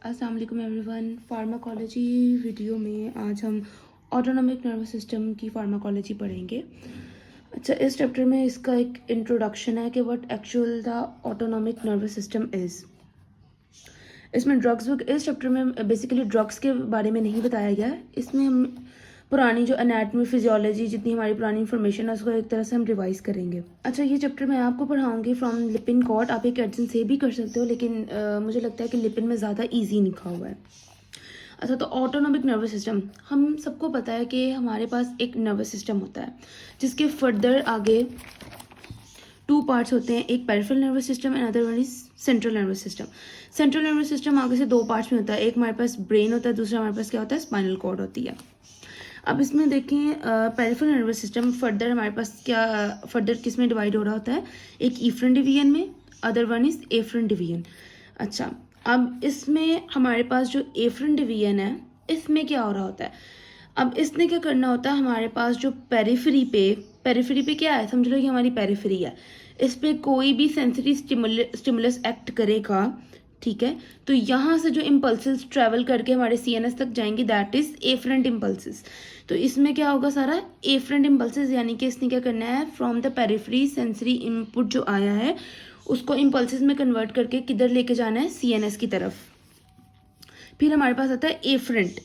अस्सलाम वालेकुम everyone. Pharmacology video में आज हम ऑटोनॉमिक नर्वस सिस्टम की फार्माकोलॉजी पढ़ेंगे। अच्छा, इस चैप्टर में इसका एक इंट्रोडक्शन है कि what actual the autonomic nervous system is. इसमें इस चैप्टर में बेसिकली ड्रग्स के बारे में नहीं बताया गया है। इसमें हम पुरानी जो एनाटमी फिजियोलॉजी जितनी हमारी पुरानी इन्फॉर्मेशन है उसको एक तरह से हम रिवाइज करेंगे। अच्छा, ये चैप्टर मैं आपको पढ़ाऊंगी फ्रॉम लिपिन कॉट। आप एक एडसन से भी कर सकते हो, लेकिन मुझे लगता है कि लिपिन में ज़्यादा ईजी लिखा हुआ है। अच्छा, तो ऑटोनॉमिक नर्वस सिस्टम, हम सबको पता है कि हमारे पास एक नर्वस सिस्टम होता है जिसके फर्दर आगे टू पार्ट्स होते हैं, एक peripheral nervous system and other one is central nervous system. Central nervous system आगे से दो पार्ट्स में होता है, एक हमारे पास ब्रेन होता है, दूसरा हमारे पास क्या होता है, स्पाइनल कॉर्ड होती है। अब इसमें देखें पेरिफेरल नर्वस सिस्टम फर्दर हमारे पास क्या फर्दर किस में डिवाइड हो रहा होता है, एक इफ्रन डिवीजन में, अदर वन इज एफ्रन डिवीजन। अच्छा, अब इसमें हमारे पास जो एफ्रन डिवीजन है इसमें क्या हो रहा होता है, अब इसने क्या करना होता है, हमारे पास जो पेरिफेरी पे क्या है, समझ लो कि हमारी पेरिफेरी है, इस पे कोई भी सेंसरी स्टिमुलस एक्ट करेगा, ठीक है, तो यहाँ से जो इम्पल्सेस ट्रेवल करके हमारे सीएनएस तक जाएंगे दैट इज एफरेंट इम्पल्सेस। तो इसमें क्या होगा, सारा एफरेंट इम्पल्सेस, यानी कि इसने क्या करना है, from the periphery sensory input जो आया है उसको इम्पल्सेस में कन्वर्ट करके किधर लेके जाना है, सीएनएस की तरफ। फिर हमारे पास आता है इफरेंट।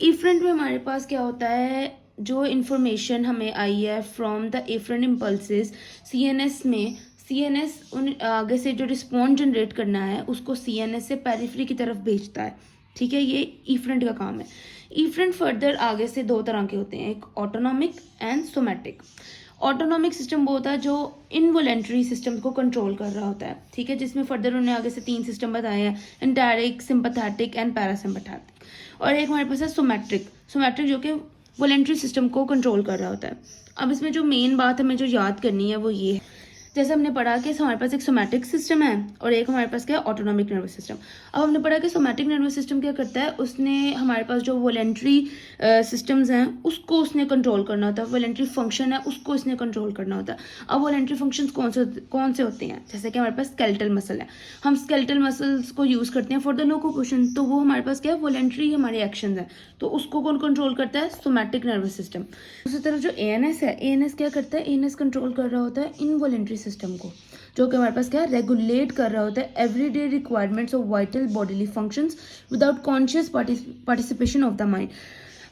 इफरेंट में हमारे पास क्या होता है, जो इन्फॉर्मेशन हमें आई है from the afferent impulses CNS में, सीएनएस उन आगे से जो रिस्पॉन्स जनरेट करना है उसको सीएनएस से पेरिफेरी की तरफ भेजता है, ठीक है, ये इफरेंट का काम है। इफरेंट फर्दर आगे से दो तरह के होते हैं, एक autonomic and somatic. Autonomic system वो होता है जो इनवॉलेंट्री सिस्टम को कंट्रोल कर रहा होता है, ठीक है, जिसमें फर्दर उन्होंने आगे से तीन सिस्टम बताए हैं, एंटेरिक, सिंपैथेटिक एंड पैरासिम्पैथेटिक। और एक हमारे पास है सोमैट्रिक जो कि वॉलेंट्री सिस्टम को कंट्रोल कर रहा होता है। अब इसमें जो मेन बात हमें जो याद करनी है वो ये है, जैसे हमने पढ़ा कि हमारे पास एक सोमैटिक सिस्टम है और एक हमारे पास क्या है, ऑटोनॉमिक नर्वस सिस्टम। अब हमने पढ़ा कि सोमैटिक नर्वस सिस्टम क्या करता है, उसने हमारे पास जो वॉलेंट्री सिस्टम्स हैं उसको उसने कंट्रोल करना होता है, वॉलेंट्री फंक्शन है उसको इसने कंट्रोल करना होता है। अब वॉलेंट्री फंक्शंस कौन से होते हैं, जैसे कि हमारे पास स्केलेटल मसल है, हम स्केलेटल मसल्स को यूज़ करते हैं फॉर द लोकोमोशन, तो वो हमारे पास क्या है, वॉलेंट्री हमारे एक्शन है, तो उसको कौन कंट्रोल करता है, सोमैटिक नर्वस सिस्टम। दूसरी तरफ जो एएनएस है, एएनएस क्या करता है, एएनएस कंट्रोल कर रहा होता है इनवॉलेंट्री सिस्टम को, जो कि हमारे पास क्या रेगुलेट कर रहा होता है everyday requirements of vital bodily functions without conscious participation of the mind.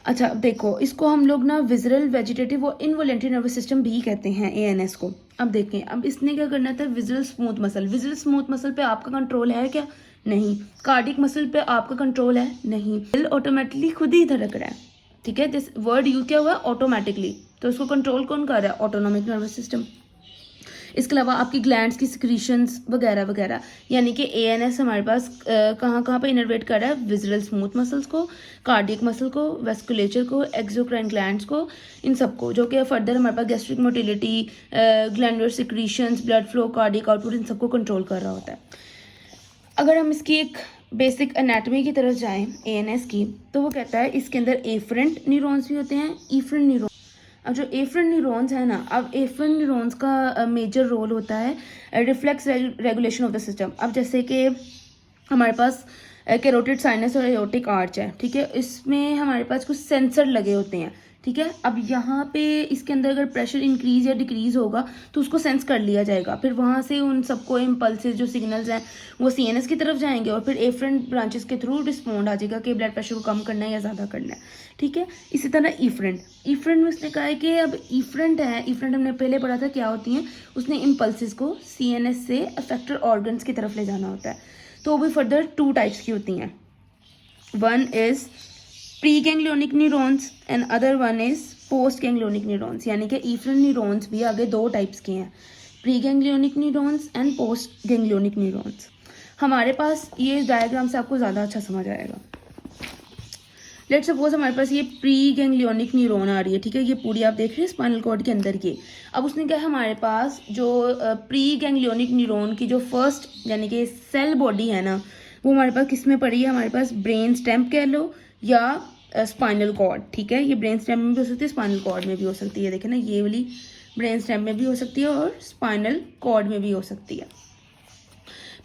अच्छा, देखो, इसको हम लोग ना विजरल, वेजिटेटिव और इनवॉलेंट्री नर्वस सिस्टम भी कहते हैं एएनएस को। अब देखें, अब इसने क्या करना था, विजरल स्मूथ मसल पे आपका कंट्रोल है क्या, नहीं। कार्डिक मसल पे आपका कंट्रोल है, नहीं। दिल ऑटोमेटिकली खुद ही धड़क रहा है, ठीक है, दिस वर्ड यूज क्या हुआ, ऑटोमेटिकली, तो उसको कंट्रोल कौन कर रहा है, ऑटोनॉमिक नर्वस सिस्टम। इसके अलावा आपकी ग्लैंड्स की सिक्रीशंस वगैरह वगैरह, यानी कि एएनएस हमारे पास कहाँ पे इनर्वेट कर रहा है, विजरल स्मूथ मसल्स को, कार्डियक मसल को, वेस्कुलेचर को, एक्सोक्राइन ग्लैंड्स को, इन सबको, जो कि फर्दर हमारे पास gastric motility, glandular secretions, blood flow, cardiac output, इन सबको कंट्रोल कर रहा होता है। अगर हम इसकी एक बेसिक एनाटॉमी की तरफ जाएं एएनएस की, तो वो कहता है इसके अंदर एफरेंट न्यूरॉन्स भी होते हैं, इफरेंट न्यूरॉन्स। अब जो एफरेंट न्यूरॉन्स है ना, अब एफरेंट न्यूरॉन्स का मेजर रोल होता है reflex regulation of the system. अब जैसे कि हमारे पास कैरोटिड साइनस और एओर्टिक आर्च है, ठीक है, इसमें हमारे पास कुछ सेंसर लगे होते हैं, ठीक है। अब यहाँ पे इसके अंदर अगर प्रेशर इंक्रीज या डिक्रीज होगा तो उसको सेंस कर लिया जाएगा, फिर वहाँ से उन सबको इम्पल्सेस जो सिग्नल्स हैं वो सीएनएस की तरफ जाएंगे और फिर एफरेंट ब्रांचेस के थ्रू रिस्पॉन्ड आ जाएगा कि ब्लड प्रेशर को कम करना है या ज़्यादा करना है, ठीक है। इसी तरह इफरेंट में उसने कहा है कि अब इफरेंट हमने पहले पढ़ा था क्या होती हैं, उसने इम्पल्सेस को सीएनएस से अफेक्टेड ऑर्गन्स की तरफ ले जाना होता है। तो वो भी फर्दर टू टाइप्स की होती हैं, one is pre ganglionic neurons and other one is post ganglionic neurons, यानी कि इफरेंट न्यूरॉन्स भी आगे दो टाइप्स के हैं, pre ganglionic neurons and post ganglionic neurons. हमारे पास ये डायग्राम से आपको ज़्यादा अच्छा समझ आएगा। लेट सपोज हमारे पास ये प्री गैंग्लियोनिक न्यूरॉन आ रही है, ठीक है, ये पूरी आप देख रहे हैं स्पाइनल कॉर्ड के अंदर की। अब उसने क्या है, हमारे पास जो प्री गैंग्लियोनिक न्यूरॉन की जो फर्स्ट यानी कि सेल बॉडी है ना, वो हमारे पास किस में पड़ी है, हमारे पास ब्रेन स्टेम कह लो या स्पाइनल कॉर्ड, ठीक है, ये ब्रेन स्टेम में भी हो सकती है, स्पाइनल कॉर्ड में भी हो सकती है, देखें ना, ये वाली ब्रेन स्टेम में भी हो सकती है और स्पाइनल कॉर्ड में भी हो सकती है।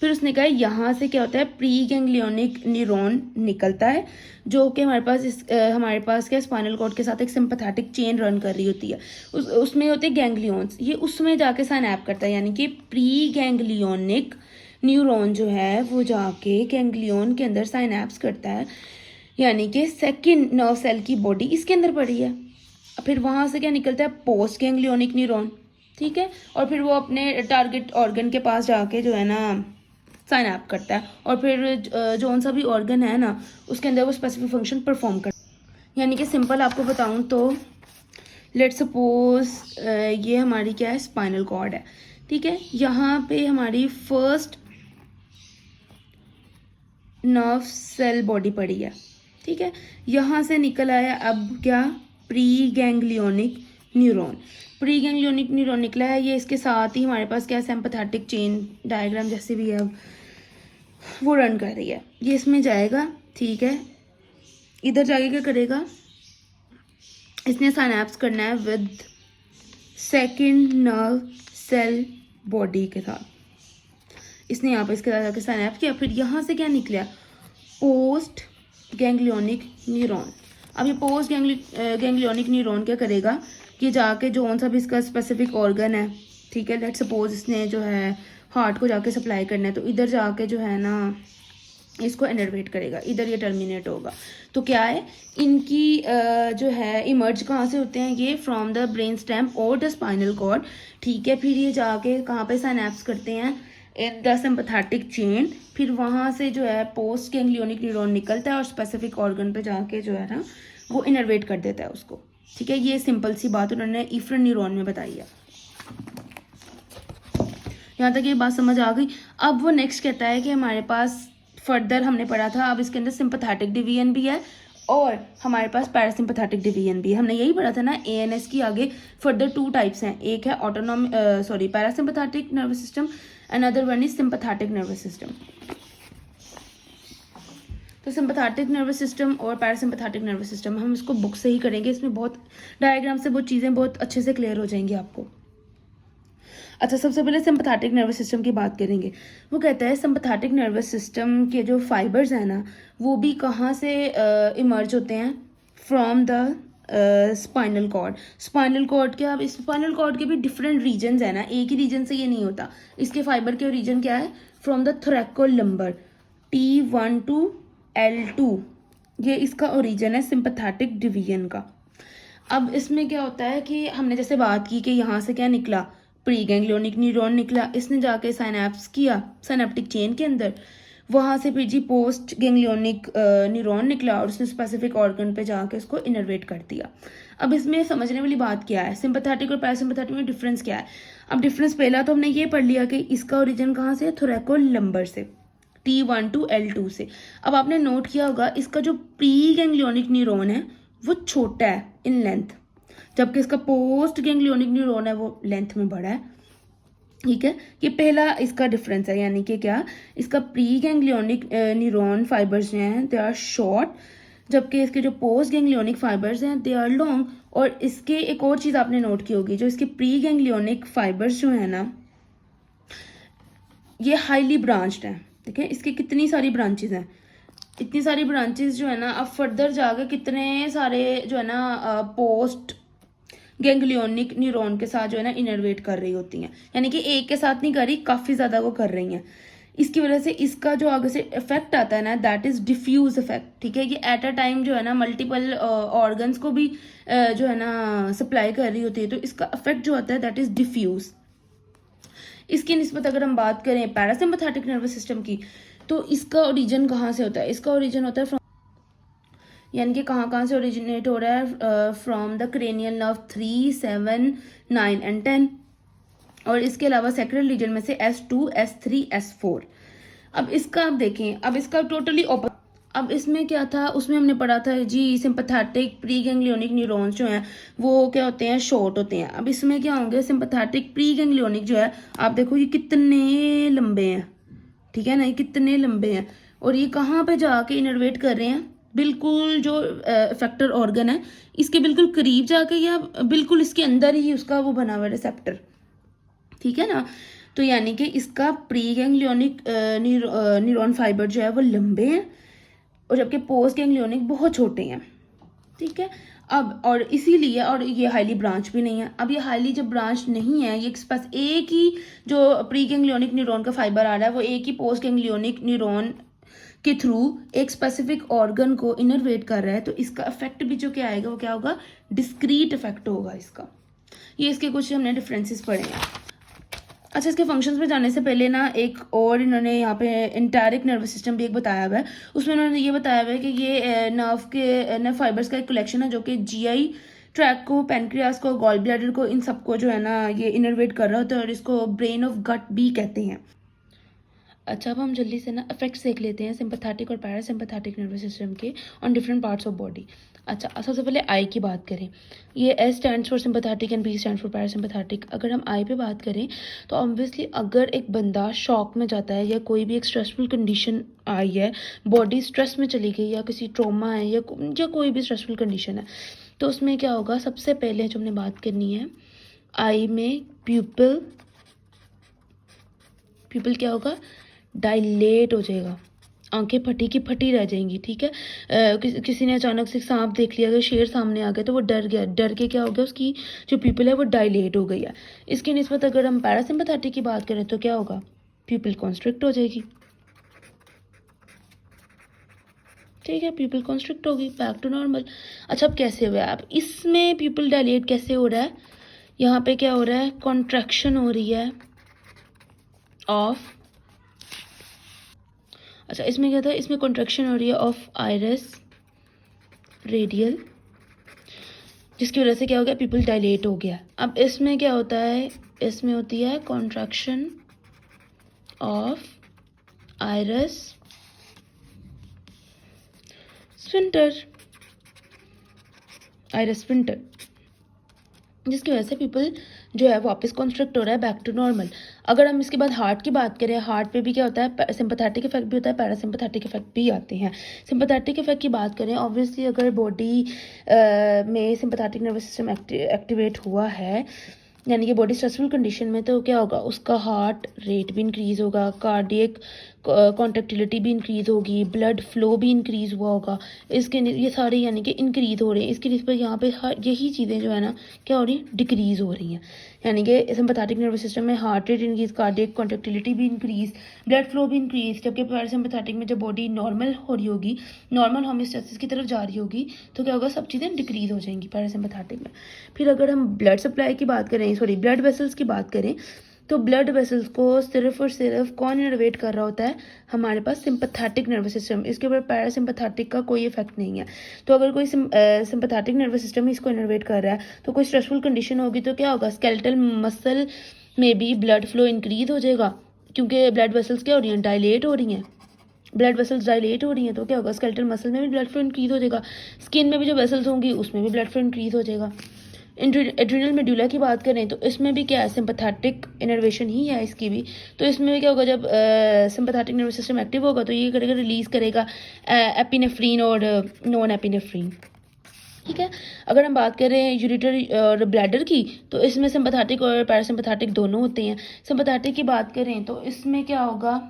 फिर उसने कहा यहाँ से क्या होता है, प्री गैंग्लियोनिक न्यूरॉन निकलता है जो कि हमारे पास क्या स्पाइनल कॉर्ड के साथ एक सिंपैथेटिक चेन रन कर रही होती है। उसमें होते हैं गैंग्लियंस, ये उसमें जाके साइनैप करता है, यानी कि प्री गैंग्लियोनिक न्यूरॉन जो है वो जाके गैंग्लियन के अंदर साइनैप्स करता है, यानी कि सेकंड नर्व सेल की बॉडी इसके अंदर पड़ी है। फिर वहाँ से क्या निकलता है, पोस्ट गैंग्लियोनिक न्यूरॉन, ठीक है, और फिर वो अपने टारगेट ऑर्गन के पास जाके जो है ना साइनैप करता है, और फिर जो सा भी ऑर्गन है ना उसके अंदर वो स्पेसिफिक फंक्शन परफॉर्म करता है। यानी कि सिंपल आपको बताऊं तो लेट्स सपोज ये हमारी क्या है, स्पाइनल कॉर्ड है, ठीक है, यहाँ पे हमारी फर्स्ट नर्व सेल बॉडी पड़ी है, ठीक है, यहाँ से निकल आया अब क्या, pre ganglionic neuron. Pre ganglionic neuron निकला है, ये इसके साथ ही हमारे पास क्या सिंपैथेटिक चेन डायग्राम जैसे भी है अब वो रन कर रही है, ये इसमें जाएगा, ठीक है, इधर जाके क्या करेगा, इसने साइनैप्स करना है with second nerve cell body के साथ, इसने यहाँ पे इसके साथ जाके साइनैप्स किया। फिर यहाँ से क्या निकला, पोस्ट गैंग्लियोनिक न्यूरॉन। अब ये पोस्ट गैंग्लियोनिक न्यूरॉन क्या करेगा कि जाके जो सा भी इसका स्पेसिफिक ऑर्गन है, ठीक है, लेट्स सपोज इसने जो है हार्ट को जाके सप्लाई करना है, तो इधर जाके जो है ना इसको इनर्वेट करेगा, इधर ये टर्मिनेट होगा। तो क्या है, इनकी जो है इमर्ज कहाँ से होते हैं, ये फ्रॉम द ब्रेन स्टेम और द स्पाइनल कॉर्ड, ठीक है। फिर ये जाके कहाँ पे साइनैप्स करते हैं, इन द सिंपैथेटिक चेन। फिर वहाँ से जो है पोस्ट गैंग्लियोनिक न्यूरॉन निकलता है और स्पेसिफिक ऑर्गन पे जाके जो है ना वो इनर्वेट कर देता है उसको, ठीक है। ये सिंपल सी बात उन्होंने इफ्रेंट न्यूरॉन में बताई है। यहाँ तक ये बात समझ आ गई। अब वो नेक्स्ट कहता है कि हमारे पास फर्दर हमने पढ़ा था, अब इसके अंदर सिंपैथेटिक डिवीजन भी है और हमारे पास पैरासिम्पैथेटिक डिवीजन भी है। हमने यही पढ़ा था ना, एएनएस की आगे फर्दर 2 टाइप्स हैं, एक है parasympathetic nervous system, another one is sympathetic nervous system. तो सिंपैथेटिक नर्वस सिस्टम और पैरासिम्पैथेटिक नर्वस सिस्टम हम इसको बुक से ही करेंगे, इसमें बहुत डायग्राम से बहुत चीज़ें बहुत अच्छे से क्लियर हो जाएंगी आपको। अच्छा, सबसे पहले सिंपैथेटिक नर्वस सिस्टम की बात करेंगे। वो कहता है सिंपैथेटिक नर्वस सिस्टम के जो फाइबर्स हैं ना वो भी कहाँ से इमर्ज होते हैं, from the spinal cord. Spinal cord के, अब इस स्पाइनल कॉर्ड के भी डिफरेंट रीजन्स है ना, एक ही रीजन से ये नहीं होता। इसके फाइबर के रीजन क्या है, from the थोरैकोलम्बर T1 to L2, ये इसका ओरिजिन है सिंपैथेटिक डिवीजन का। अब इसमें क्या होता है कि हमने जैसे बात की कि यहाँ से क्या निकला, प्री गैंग्लियोनिक न्यूरॉन निकला, इसने जाके साइनैप्स किया साइनेप्टिक चेन के अंदर, वहाँ से फिर जी पोस्ट गैंग्लियोनिक न्यूरॉन निकला और उसने स्पेसिफिक ऑर्गन पे जाके उसको इनर्वेट कर दिया। अब इसमें समझने वाली बात क्या है, सिंपैथेटिक और पैरासिम्पैथेटिक में डिफरेंस क्या है। अब डिफरेंस पहला तो हमने ये पढ़ लिया कि इसका ओरिजिन कहाँ से है, थोरैकोलम्बर से, T1 to L2 से। अब आपने नोट किया होगा इसका जो प्री गैंग्लियोनिक न्यूरॉन है वो छोटा है इन लेंथ, जबकि इसका पोस्ट गैंग्लियोनिक न्यूरॉन है वो लेंथ में बड़ा है, ठीक है। ये पहला इसका डिफरेंस है, यानी कि क्या, इसका प्री गैंग्लियोनिक न्यूरॉन फाइबर्स जो हैं दे आर शॉर्ट, जबकि इसके जो पोस्ट गैंग्लियोनिक फाइबर्स हैं दे आर लॉन्ग। और इसके एक और चीज़ आपने नोट की होगी, जो इसके प्री गैंग्लियोनिक फाइबर्स जो है ना ये हाईली ब्रांच्ड हैं, देखें इसकी कितनी सारी ब्रांचेज हैं, इतनी सारी ब्रांचेज जो है ना अब फर्दर जाकर कितने सारे जो है ना पोस्ट गैंग्लियोनिक न्यूरॉन के साथ जो है ना इनर्वेट कर रही होती हैं, यानी कि एक के साथ नहीं कर रही, काफ़ी ज़्यादा वो कर रही हैं। इसकी वजह से इसका जो आगे से इफेक्ट आता है ना दैट इज़ डिफ्यूज इफेक्ट, ठीक है। ये एट अ टाइम जो है ना मल्टीपल ऑर्गन्स को भी जो है ना सप्लाई कर रही होती है, तो इसका इफेक्ट जो आता है दैट इज़ डिफ्यूज। इसकी निस्बत अगर हम बात करें पैरासिम्पैथेटिक नर्वस सिस्टम की, तो इसका ओरिजिन कहाँ से होता है, इसका ओरिजिन होता है फ्रॉम, यानी कि कहाँ से ओरिजिनेट हो रहा है, from the cranial nerve 3, 7, 9 and 10, और इसके अलावा सैक्रल रीजन में से S2, S3, S4। अब इसका आप देखें, अब इसका टोटली ऑपोजिट। अब इसमें क्या था, उसमें हमने पढ़ा था जी सिंपैथेटिक प्री गैंग्लियोनिक न्यूरॉन्स जो हैं वो क्या होते हैं, शॉर्ट होते हैं। अब इसमें क्या होंगे, सिंपैथेटिक प्री गैंग्लियोनिक जो है आप देखो ये कितने लंबे हैं, ठीक है ना, ये कितने लंबे हैं, और ये कहाँ पे जाके इनर्वेट कर रहे हैं, बिल्कुल जो इफेक्टर ऑर्गन है इसके बिल्कुल करीब जाके, या बिल्कुल इसके अंदर ही उसका वो बना हुआ रिसेप्टर, ठीक है ना। तो यानी कि इसका प्री गैंग्लियोनिक न्यूरॉन फाइबर जो है वो लंबे हैं और जबकि पोस्ट गैंग्लियोनिक बहुत छोटे हैं, ठीक है। अब और इसीलिए, और ये हाईली ब्रांच भी नहीं है। अब ये हाईली जब ब्रांच नहीं है, ये बस एक ही जो प्री गैंग्लियोनिक न्यूरॉन का फाइबर आ रहा है वो एक ही पोस्ट गैंग्लियोनिक न्यूरॉन के थ्रू एक स्पेसिफिक ऑर्गन को इनर्वेट कर रहा है, तो इसका इफेक्ट भी जो क्या आएगा वो क्या होगा, डिस्क्रीट इफेक्ट होगा इसका। ये इसके कुछ हमने डिफरेंसेस पढ़े हैं। अच्छा, इसके फंक्शंस में जाने से पहले ना एक और इन्होंने यहाँ पे एंटारिक नर्वस सिस्टम भी एक बताया हुआ है। उसमें उन्होंने ये बताया हुआ है कि ये नर्व फाइबर्स का एक कलेक्शन है जो कि जीआई ट्रैक को, पेनक्रियास को, गॉल ब्लैडर को, इन सबको जो है ना ये इनर्वेट कर रहा होता है और इसको ब्रेन ऑफ गट भी कहते हैं। अच्छा, अब हम जल्दी से ना इफेक्ट्स देख लेते हैं सिंपैथेटिक और पैरासिम्पैथेटिक नर्वस सिस्टम के on different parts of body. अच्छा, सबसे पहले आई की बात करें, ये S stands for sympathetic and P stands for parasympathetic. अगर हम आई पे बात करें तो ऑब्वियसली अगर एक बंदा शॉक में जाता है या कोई भी एक स्ट्रेसफुल कंडीशन आई है, बॉडी स्ट्रेस में चली गई या किसी ट्रॉमा है या कोई भी स्ट्रेसफुल कंडीशन है, तो उसमें क्या होगा, सबसे पहले जो हमने बात करनी है आई में प्यूपिल क्या होगा, डायलेट हो जाएगा, आंखें फटी की फटी रह जाएंगी, ठीक है। किसी ने अचानक से सांप देख लिया, अगर शेर सामने आ गया तो वो डर गया, डर के क्या हो गया, उसकी जो प्यूपिल है वो डायलेट हो गई है। इसकी निस्बत अगर हम पैरासिम्पैथेटिक की बात करें तो क्या होगा, प्यूपिल कॉन्स्ट्रिक्ट हो जाएगी, ठीक है, प्यूपिल कॉन्स्ट्रिक्ट होगी, बैक टू नॉर्मल। अच्छा, अब कैसे हुआ है, अब इसमें प्यूपिल डायलेट कैसे हो रहा है, यहाँ पे क्या हो रहा है, कॉन्ट्रैक्शन हो रही है ऑफ, अच्छा इसमें क्या था, इसमें कॉन्ट्रैक्शन हो रही है ऑफ आइरिस रेडियल, जिसकी वजह से क्या हो गया, प्यूपिल डायलेट हो गया। अब इसमें क्या होता है, इसमें होती है contraction of iris sphincter, iris sphincter, जिसकी वजह से पीपल जो है वापस कॉन्स्ट्रिक्ट हो रहा है, बैक टू नॉर्मल। अगर हम इसके बाद हार्ट की बात करें, हार्ट पे भी क्या होता है, सिंपैथेटिक इफेक्ट भी होता है, पैरासिम्पैथेटिक इफेक्ट भी आते हैं। सिंपैथेटिक इफेक्ट की बात करें, ऑब्वियसली अगर बॉडी में सिंपैथेटिक नर्वस सिस्टम एक्टिवेट हुआ है, यानी कि बॉडी स्ट्रेसफुल कंडीशन में, तो क्या होगा, उसका हार्ट रेट भी इंक्रीज होगा, कार्डियक कॉन्ट्रैक्टिलिटी भी इंक्रीज होगी, ब्लड फ्लो भी इंक्रीज हुआ होगा। इसके ये सारे यानी कि इंक्रीज हो रहे हैं। इसकी निस्बत यहाँ पे यही चीज़ें जो है ना क्या हो रही हैं, डिक्रीज हो रही हैं। यानी कि सिंपैथेटिक नर्वस सिस्टम में heart rate increase, cardiac contractility भी इंक्रीज, ब्लड फ्लो भी इंक्रीज, जबकि पैरासिम्पैथेटिक में जब बॉडी नॉर्मल हो रही होगी, नॉर्मल होमियोस्टेसिस की तरफ जा रही होगी, तो क्या होगा, सब चीज़ें डिक्रीज हो जाएंगी पैरासिम्पैथेटिक में। फिर अगर हम ब्लड सप्लाई की बात करें, ब्लड वेसल्स की बात करें, तो ब्लड वेसल्स को सिर्फ और सिर्फ कौन इनर्वेट कर रहा होता है, हमारे पास सिंपैथेटिक नर्वस सिस्टम। इसके ऊपर पैरासिम्पैथेटिक का कोई इफेक्ट नहीं है। तो अगर कोई सिंपैथेटिक नर्वस सिस्टम इसको इनर्वेट कर रहा है, तो कोई स्ट्रेसफुल कंडीशन होगी तो क्या होगा, स्केलेटल मसल में भी ब्लड फ्लो इंक्रीज हो जाएगा, क्योंकि ब्लड वेसल्स क्या हो रही हैं, डायलेट हो रही हैं। ब्लड वेसल्स डायलेट हो रही हैं तो क्या होगा, स्केलेटल मसल में भी ब्लड फ्लो इंक्रीज हो जाएगा, स्किन में भी जो वेसल्स होंगी उसमें भी ब्लड फ्लो इंक्रीज हो जाएगा। एड्रिनल मेड्यूला की बात करें तो इसमें भी क्या है, सिंपैथेटिक इनर्वेशन ही है इसकी भी। तो इसमें भी क्या होगा, जब सिंपैथेटिक नर्वस सिस्टम एक्टिव होगा तो ये करेगा, रिलीज करेगा एपिनेफ्रीन और नॉन एपिनेफ्रीन, ठीक है। अगर हम बात करें यूरिटरी और ब्लैडर की, तो इसमें सिंपैथेटिक और पैरासिम्पैथेटिक दोनों होते हैं। सिंपैथेटिक की बात करें तो इसमें क्या होगा,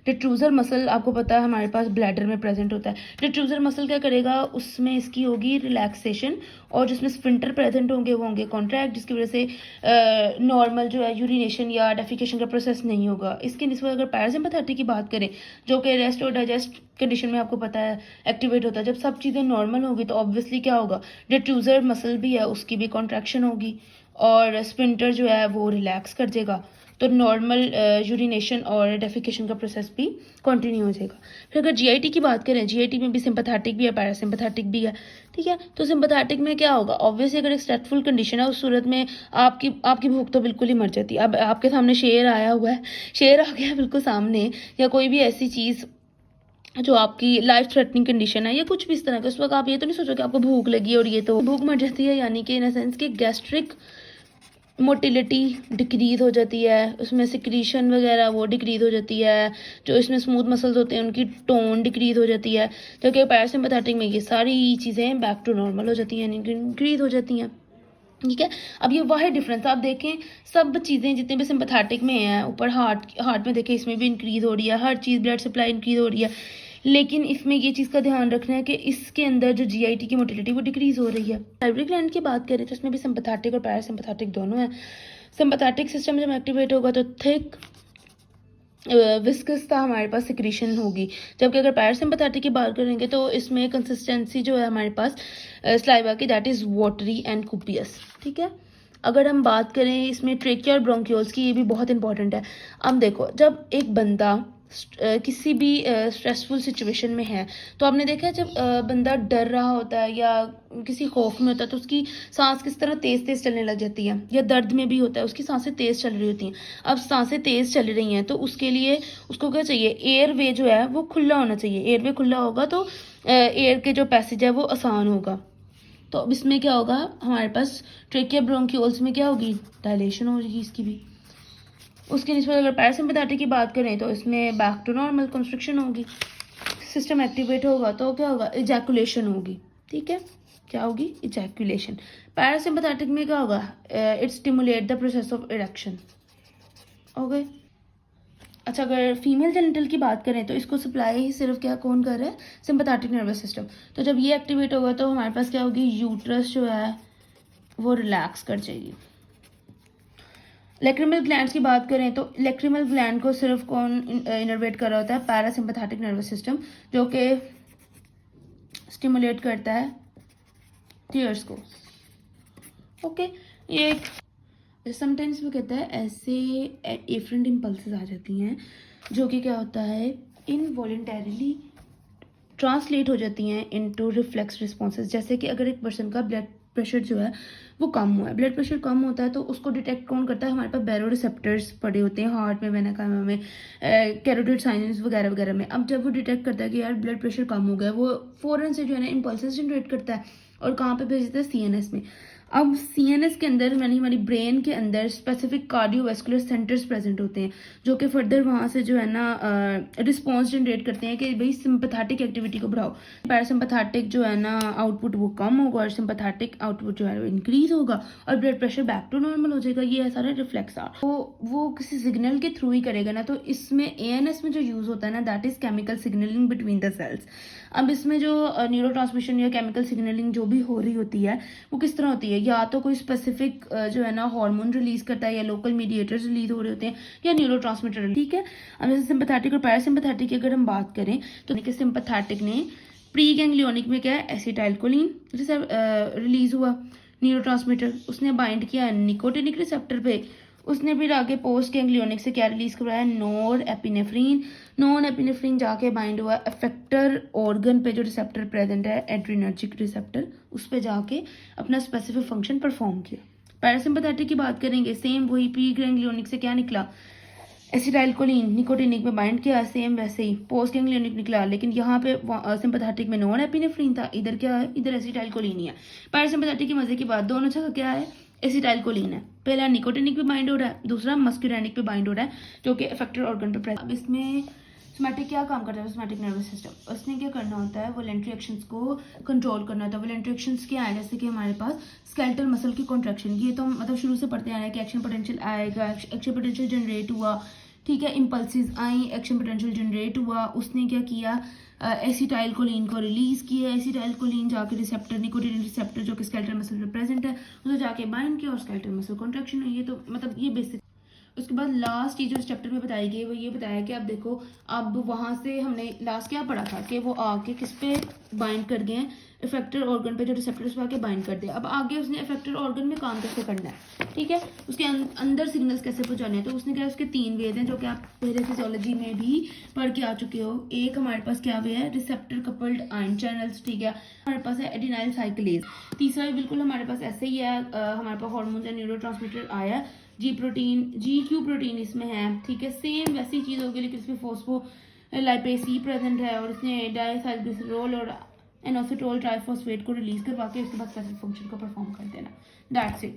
डिट्रूजर मसल आपको पता है हमारे पास ब्लैडर में प्रेजेंट होता है। डिट्रूजर मसल क्या करेगा, उसमें इसकी होगी रिलैक्सेशन, और जिसमें स्फिंक्टर प्रेजेंट होंगे वो होंगे कॉन्ट्रैक्ट, जिसकी वजह से नॉर्मल जो है यूरिनेशन या डेफिकेशन का प्रोसेस नहीं होगा। इसके निस्बत अगर पैरासिम्पैथेटिक की बात करें, जो कि रेस्ट और डाइजेस्ट कंडीशन में आपको पता है एक्टिवेट होता है, जब सब चीज़ें नॉर्मल होगी तो ऑब्वियसली क्या होगा, डिट्रूजर मसल भी है उसकी भी कॉन्ट्रैक्शन होगी और स्फिंक्टर जो है वो रिलैक्स कर देगा, तो नॉर्मल यूरिनेशन और डेफिकेशन का प्रोसेस भी कंटिन्यू हो जाएगा। फिर अगर जीआईटी की बात करें, जीआईटी में भी सिंपैथेटिक भी है, पैरासिम्पैथेटिक भी है, ठीक है। तो सिंपैथेटिक में क्या होगा, ऑब्वियसली अगर एक स्ट्रेसफुल कंडीशन है उस सूरत में आपकी भूख तो बिल्कुल ही मर जाती है। अब आपके सामने शेर आया हुआ है, शेर आ गया बिल्कुल सामने, या कोई भी ऐसी चीज़ जो आपकी लाइफ थ्रेटनिंग कंडीशन है या कुछ भी इस तरह का, उस वक्त आप ये तो नहीं सोचो कि आपको भूख लगी और ये तो भूख मर जाती है, यानी कि इन अ सेंस कि गैस्ट्रिक मोटिलिटी डिक्रीज हो जाती है, उसमें सिक्रीशन वगैरह वो डिक्रीज हो जाती है, जो इसमें स्मूथ मसल्स होते हैं उनकी टोन डिक्रीज हो जाती है, जबकि पैरासिम्पैथेटिक में ये सारी चीज़ें बैक टू नॉर्मल हो जाती हैं, यानी कि इंक्रीज हो जाती हैं। ठीक है। अब ये वाहिद डिफरेंस आप देखें, सब चीज़ें जितने भी सिंपैथेटिक में हैं, ऊपर हार्ट में देखें इसमें भी इंक्रीज़ हो रही है, हर चीज़ ब्लड सप्लाई इंक्रीज़ हो रही है, लेकिन इसमें ये चीज़ का ध्यान रखना है कि इसके अंदर जो जीआईटी की मोटिलिटी वो डिक्रीज़ हो रही है। साइलरी ग्लैंड की बात करें तो इसमें भी सिंपैथेटिक और पैरासिम्पैथेटिक दोनों हैं। सिंपैथेटिक सिस्टम जब एक्टिवेट होगा तो थिक विस्कस का हमारे पास सिक्रीशन होगी, जबकि अगर पैरासिम्पैथेटिक की बात करेंगे तो इसमें कंसिस्टेंसी जो है हमारे पास स्लाइवा की, दैट इज़ वाटरी एंड कुपियस। ठीक है। अगर हम बात करें इसमें ट्रेकिया और ब्रोंक्यूल्स की, ये भी बहुत इंपॉर्टेंट है। अब देखो, जब एक बंदा किसी भी स्ट्रेसफुल सिचुएशन में है, तो आपने देखा है जब बंदा डर रहा होता है या किसी खौफ में होता है तो उसकी सांस किस तरह तेज़ तेज़ चलने लग जाती है, या दर्द में भी होता है उसकी सांसें तेज़ चल रही होती हैं। अब सांसें तेज़ चल रही हैं तो उसके लिए उसको क्या चाहिए, एयर वे जो है वो खुला होना चाहिए। एयर वे खुला होगा तो एयर के जो पैसेज है वो आसान होगा। तो अब इसमें क्या होगा, हमारे पास ट्रेकिया ब्रोंक्यूल्स में क्या होगी, डायलेशन होगी इसकी भी। उसके निस्बत अगर पैरासिम्पैथेटिक की बात करें तो इसमें बैक टू नॉर्मल कंस्ट्रक्शन होगी। सिस्टम एक्टिवेट होगा तो क्या होगा, इजैकुलेशन होगी। ठीक है, क्या होगी, इजैकुलेशन। पैरासिम्पैथेटिक में क्या होगा, it stimulate the process of erection. Okay. अच्छा, अगर फीमेल जेनिटल की बात करें तो इसको सप्लाई ही सिर्फ क्या कौन कर रहा है, सिंपैथेटिक नर्वस सिस्टम। तो जब ये एक्टिवेट होगा तो हमारे पास क्या होगी, यूट्रस जो है वो रिलैक्स कर जाएगी। लैक्रिमल ग्लैंड्स की बात करें तो लैक्रिमल ग्लैंड को सिर्फ कौन इनर्वेट कर रहा होता है, पैरासिम्पैथेटिक नर्वस सिस्टम, जो कि स्टिमुलेट करता है टीयर्स को। ओके। ये समटाइम्स वो कहता है ऐसे एफरेंट इम्पल्सेस आ जाती हैं जो कि क्या होता है, इनवॉलेंटरीली ट्रांसलेट हो जाती हैं इनटू रिफ्लेक्स रिस्पॉन्सेज। जैसे कि अगर एक पर्सन का ब्लड प्रेशर जो है वो कम हुआ है, ब्लड प्रेशर कम होता है तो उसको डिटेक्ट कौन करता है, हमारे पास बैरो रिसेप्टर्स पड़े होते हैं हार्ट में, वेना कावा में, कैरोटिड साइनस वगैरह वगैरह में। अब जब वो डिटेक्ट करता है कि यार ब्लड प्रेशर कम हो गया, वो फ़ौरन से जो है ना इम्पल्सेस जनरेट करता है और कहाँ पे भेजता है, सीएनएस में। अब सीएनएस के अंदर यानी हमारी ब्रेन के अंदर स्पेसिफिक कार्डियोवैस्कुलर सेंटर्स प्रेजेंट होते हैं जो कि फर्दर वहाँ से जो है ना रिस्पॉन्स जनरेट करते हैं कि भाई सिंपैथेटिक एक्टिविटी को बढ़ाओ। पैरासिम्पैथेटिक जो है ना आउटपुट वो कम होगा और सिंपैथेटिक आउटपुट जो है वो इंक्रीज होगा और blood pressure back to normal हो जाएगा। ये है सारे रिफ्लेक्स आर। तो वो किसी सिग्नल के थ्रू ही करेगा ना। तो इसमें एएनएस में जो यूज़ होता है ना, that is chemical signalling between the cells. अब इसमें जो न्यूरो ट्रांसमिशन या केमिकल सिग्नलिंग जो भी हो रही होती है वो किस तरह होती है, या तो कोई स्पेसिफिक जो है ना हार्मोन रिलीज करता है या लोकल मीडिएटर्स रिलीज हो रहे होते हैं या न्यूरो ट्रांसमीटर। ठीक है। अब जैसे सिंपैथेटिक और पैरासिम्पैथेटिक की अगर हम बात करें तो सिंपैथेटिक ने प्री गैंग्लियोनिक में क्या है, एसिटाइलकोलिन रिलीज हुआ न्यूरोट्रांसमीटर, उसने बाइंड किया निकोटिनिक रिसेप्टर पे, उसने फिर आगे पोस्ट गैंग्लियोनिक से क्या रिलीज करवाया, नोर एपिनेफ्रीन। नॉन एपिनेफ्रीन जाके बाइंड हुआ इफेक्टर ऑर्गन पे जो रिसेप्टर प्रेजेंट है, एड्रीनर्जिक रिसेप्टर, उस पे जाके अपना स्पेसिफिक फंक्शन परफॉर्म किया। पैरासिम्पैथेटिक की बात करेंगे, सेम वही प्री गैंग्लियोनिक से क्या निकला, एसिटाइलकोलिन निकोटिनिक में बाइंड किया, सेम वैसे ही पोस्ट गैंग्लियोनिक निकला, लेकिन यहाँ पे सिंपैथेटिक में नॉन एपिनेफ्रीन था, इधर क्या है, इधर एसिटाइलकोलिन ही है। पैरासिम्पैथेटिक की मजे की बात, दोनों जगह क्या है, एसिटाइलकोलिन है। पहला निकोटिनिक पे बाइंड हो रहा है, दूसरा मस्क्यूरेनिक पे बाइंड हो रहा है जो कि इफेक्टर ऑर्गन पे प्रेजेंट। अब इसमें सोमैटिक क्या काम करता है, सोमैटिक नर्वस सिस्टम, उसने क्या करना होता है, वॉलेंट्री एक्शंस को कंट्रोल करना होता है। वॉलेंट्री एक्शंस क्या है, जैसे कि हमारे पास स्केलेटल मसल की कॉन्ट्रैक्शन, ये तो मतलब शुरू से पढ़ते आ रहे हैं कि एक्शन पोटेंशियल आएगा, एक्शन पोटेंशियल जनरेट हुआ, ठीक है, इम्पल्सिस आई, एक्शन पोटेंशियल जनरेट हुआ, उसने क्या किया, एसिटाइलकोलिन को रिलीज किया, एसिटाइलकोलिन जाके रिसेप्टर निकोटिन रिसेप्टर जो कि स्केलेटल मसल में प्रेजेंट है उसे जाके बाइंड किया और स्केलेटल मसल कॉन्ट्रैक्शन हुई। ये तो मतलब ये बेसिक। उसके बाद लास्ट चीज़ जो इस चैप्टर में बताई गई वो ये बताया कि अब देखो, अब वहाँ से हमने लास्ट क्या पढ़ा था कि वो आके किस पे बाइंड कर गए हैं, इफेक्टर ऑर्गन पे जो रिसेप्टर्स पे आके बाइंड कर दिया। अब आगे उसने इफेक्टर ऑर्गन में काम कैसे करना है, ठीक है, उसके अंदर सिग्नल्स कैसे पहुंचाने हैं। तो उसने क्या, उसके 3 वेज हैं जो कि आप पहले फिजियोलॉजी में भी पढ़ के आ चुके हो। एक हमारे पास क्या वे है, रिसेप्टर कपल्ड आयन चैनल्स, ठीक है, हमारे पास है एडिनाइल साइक्लेज। तीसरा भी बिल्कुल हमारे पास ऐसे ही है, हमारे पास हार्मोन्स एंड न्यूरोट्रांसमीटर आया है, जी क्यू प्रोटीन इसमें है, ठीक है, सेम वैसी चीज़ होगी लेकिन इसमें फॉस्फोलाइपेज सी प्रेजेंट है और उसने डाइसाइलग्लिसरॉल और एनोसिटोल ट्राइफॉस्फेट को रिलीज करवा के उसके बाद स्पेसिफिक फंक्शन को परफॉर्म कर देना। That's it.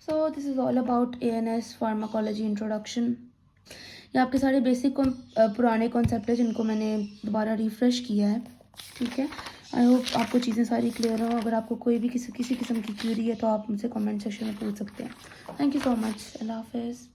So this is all about ANS pharmacology introduction. ये आपके सारे बेसिक पुराने कॉन्सेप्ट है जिनको मैंने दोबारा रिफ्रेश किया है। ठीक है, आई होप आपको चीज़ें सारी क्लियर हो। अगर आपको कोई भी किसी किस्म की क्वेरी है तो आप मुझसे कमेंट सेक्शन में पूछ सकते हैं। Thank you so much. अल्लाह हाफ़िज़।